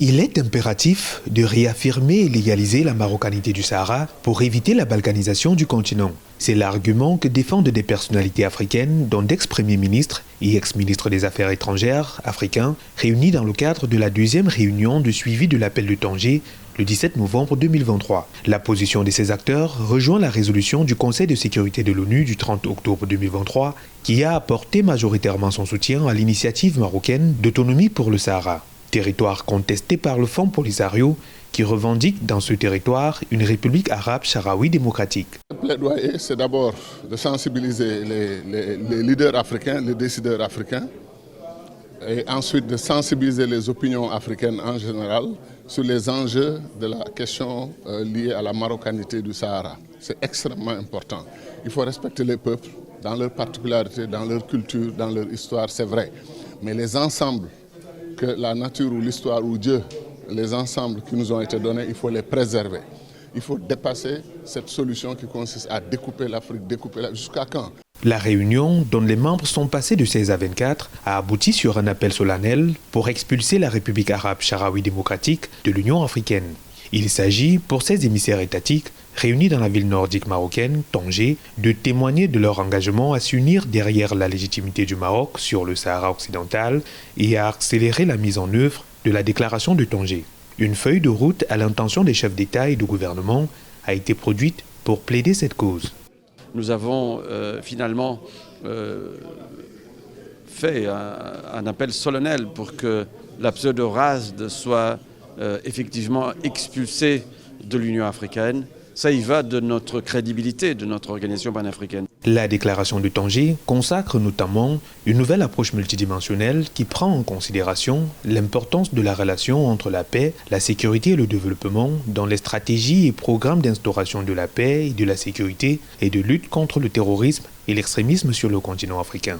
Il est impératif de réaffirmer et légaliser la marocanité du Sahara pour éviter la balkanisation du continent. C'est l'argument que défendent des personnalités africaines, dont d'ex-premiers ministres et ex-ministres des Affaires étrangères africains, réunis dans le cadre de la deuxième réunion de suivi de l'appel de Tanger le 17 novembre 2023. La position de ces acteurs rejoint la résolution du Conseil de sécurité de l'ONU du 30 octobre 2023 qui a apporté majoritairement son soutien à l'initiative marocaine d'autonomie pour le Sahara. Territoire contesté par le Front Polisario qui revendique dans ce territoire une république arabe sahraoui démocratique. Le plaidoyer, c'est d'abord de sensibiliser les leaders africains, les décideurs africains, et ensuite de sensibiliser les opinions africaines en général sur les enjeux de la question liée à la marocanité du Sahara. C'est extrêmement important. Il faut respecter les peuples dans leurs particularités, dans leur culture, dans leur histoire, c'est vrai. Mais les ensembles que la nature ou l'histoire ou Dieu, les ensembles qui nous ont été donnés, il faut les préserver. Il faut dépasser cette solution qui consiste à découper l'Afrique, jusqu'à quand? La réunion, dont les membres sont passés de 16 à 24, a abouti sur un appel solennel pour expulser la République arabe sahraoui démocratique de l'Union africaine. Il s'agit, pour ces émissaires étatiques, réunis dans la ville nordique marocaine, Tanger, de témoigner de leur engagement à s'unir derrière la légitimité du Maroc sur le Sahara occidental et à accélérer la mise en œuvre de la déclaration de Tanger. Une feuille de route à l'intention des chefs d'État et de gouvernement a été produite pour plaider cette cause. Nous avons finalement fait un appel solennel pour que la pseudo-RASD soit effectivement expulsée de l'Union africaine. Ça y va de notre crédibilité, de notre organisation panafricaine. La déclaration de Tanger consacre notamment une nouvelle approche multidimensionnelle qui prend en considération l'importance de la relation entre la paix, la sécurité et le développement dans les stratégies et programmes d'instauration de la paix et de la sécurité et de lutte contre le terrorisme et l'extrémisme sur le continent africain.